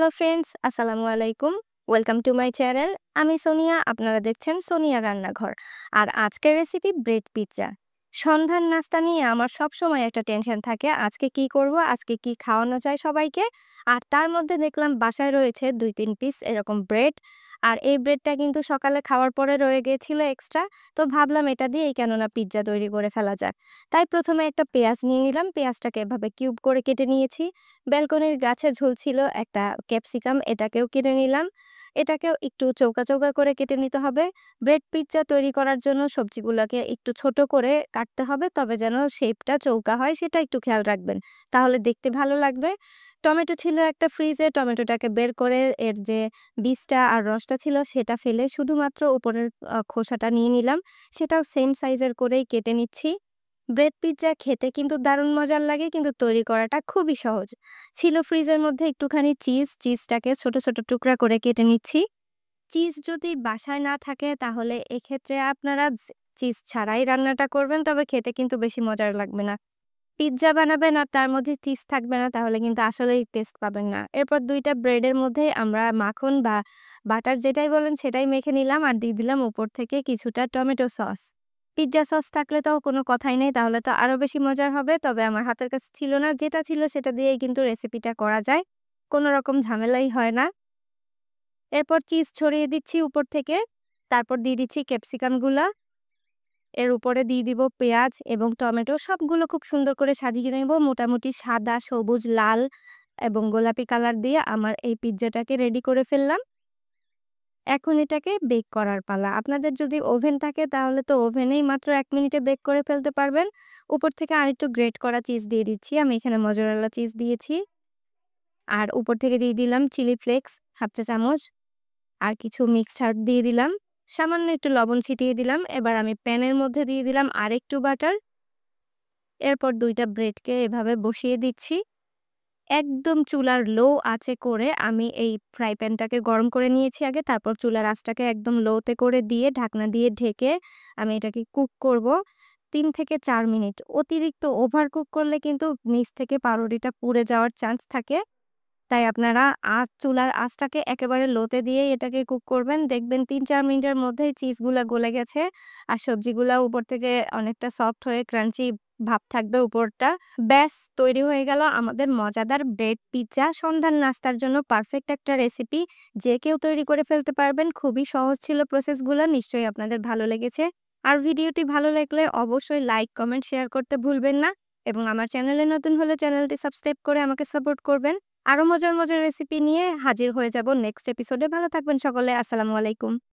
Hello friends, আসসালামু আলাইকুম। Welcome to my channel. আমি সোনিয়া, আপনারা দেখছেন সোনিয়া রান্নাঘর। আর আজকের রেসিপি ব্রেড পিৎজা। সন্ধ্যার নাস্তা নিয়ে আমার সবসময় একটা টেনশন থাকে, আজকে কি করব, আজকে কি খাওয়ানো যায় সবাইকে। আর তার মধ্যে দেখলাম বাসায় রয়েছে ২-৩ পিস এরকম ব্রেড। আর এই ব্রেডটা কিন্তু সকালে খাওয়ার পরে রয়ে গিয়েছিল এক্সট্রা। তো ভাবলাম এটা দিয়েই কেননা পিৎজা তৈরি করে ফেলা যাক। তাই প্রথমে একটা পেঁয়াজ নিয়ে নিলাম, পেঁয়াজটাকে এভাবে কিউব করে কেটে নিয়েছি। ব্যালকনির গাছে ঝুলছিল একটা ক্যাপসিকাম, এটাকেও কিনে নিলাম। এটাকেও একটু চৌকা চৌকা করে কেটে নিতে হবে। ব্রেড পিৎজা তৈরি করার জন্য সবজিগুলোকে একটু ছোট করে কাটতে হবে, তবে যেন শেপটা চৌকা হয় সেটা একটু খেয়াল রাখবেন, তাহলে দেখতে ভালো লাগবে। টমেটো ছিল একটা ফ্রিজে, টমেটোটাকে বের করে এর যে বীজটা আর রসটা ছিল সেটা ফেলে শুধুমাত্র উপরের খোসাটা নিয়ে নিলাম। সেটাও সেম সাইজের করেই কেটে নিচ্ছি। ব্রেড পিৎজা খেতে কিন্তু দারুণ মজার লাগে, কিন্তু তৈরি করাটা খুবই সহজ। ছিল ফ্রিজের মধ্যে একটুখানি চিজটাকে ছোট ছোট টুকরা করে কেটে নিচ্ছি। চিজ যদি বাসায় না থাকে তাহলে এক্ষেত্রে আপনারা চিজ ছাড়াই রান্নাটা করবেন, তবে খেতে কিন্তু বেশি মজার লাগবে না। পিৎজা বানাবেন আর তার মধ্যে চিজ থাকবে না, তাহলে কিন্তু আসলেই টেস্ট পাবেন না। এরপর ২ টা ব্রেডের মধ্যে আমরা মাখন বা বাটার যেটাই বলেন সেটাই মেখে নিলাম, আর দিয়ে দিলাম উপর থেকে কিছুটা টমেটো সস। পিৎজা সস থাকলে তো কোনো কথাই নেই, তাহলে তো আরো বেশি মজার হবে। তবে আমার হাতের কাছে ছিল না, যেটা ছিল সেটা দিয়েই কিন্তু রেসিপিটা করা যায়। কোনো রকম ঝামেলাই হয় না। এরপর চিজ ছড়িয়ে দিচ্ছি উপর থেকে। তারপর দিয়ে দিচ্ছি ক্যাপসিকামগুলা। এর উপরে দিয়ে দিব পেঁয়াজ এবং টমেটো। সবগুলো খুব সুন্দর করে সাজিয়ে নেব। মোটামুটি সাদা, সবুজ, লাল এবং গোলাপি কালার দিয়ে আমার এই পিজ্জাটাকে রেডি করে ফেললাম। এখন এটাকে বেক করার পালা। আপনাদের যদি ওভেন থাকে তাহলে তো ওভেনেই মাত্র ১ মিনিটে বেক করে ফেলতে পারবেন। উপর থেকে আরেকটু গ্রেট করা চিজ দিয়ে দিচ্ছি। আমি এখানে মজেরেলা চিজ দিয়েছি। আর উপর থেকে দিয়ে দিলাম চিলি ফ্লেক্স ১/২ চা চামচ। আর কিছু মিক্সড হার্ব দিয়ে দিলাম। সামান্য একটু লবণ ছিটিয়ে দিলাম। এবার আমি প্যানের মধ্যে দিয়ে দিলাম আরেকটু বাটার। এরপর ২ টা ব্রেডকে এভাবে বসিয়ে দিচ্ছি। একদম চুলার লো আঁচে করে আমি এই ফ্রাই প্যানটাকে গরম করে নিয়েছি আগে। তারপর চুলার আঁচটাকে একদম লোতে করে দিয়ে ঢাকনা দিয়ে ঢেকে আমি এটাকে কুক করব ৩ থেকে ৪ মিনিট। অতিরিক্ত ওভার কুক করলে কিন্তু নিচ থেকে পাউরুটিটা পুড়ে যাওয়ার চান্স থাকে। তাই আপনারা চুলার আঁচটাকে একেবারে লোতে দিয়েই এটাকে কুক করবেন। দেখবেন ৩-৪ মিনিটের মধ্যেই চিজগুলা গলে গেছে। আর সবজিগুলা উপর থেকে অনেকটা সফট হয়ে ক্রাঞ্চি ভাব থাকবে উপরটা। ব্যাস তৈরি হয়ে গেল আমাদের মজাদার ব্রেড পিজ্জা। সন্ধ্যার নাস্তার জন্য পারফেক্ট একটা রেসিপি। যে কেউ তৈরি করে ফেলতে পারবেন। খুবই সহজ ছিল প্রসেসগুলো। নিশ্চয়ই আপনাদের ভালো লেগেছে। আর ভিডিওটি ভালো লাগলে অবশ্যই লাইক, কমেন্ট, শেয়ার করতে ভুলবেন না। এবং আমার চ্যানেলে নতুন হলে চ্যানেলটি সাবস্ক্রাইব করে আমাকে সাপোর্ট করবেন। আরো মজার মজার রেসিপি নিয়ে হাজির হয়ে যাব নেক্সট এপিসোডে। ভালো থাকবেন সকলে। আসসালামু আলাইকুম।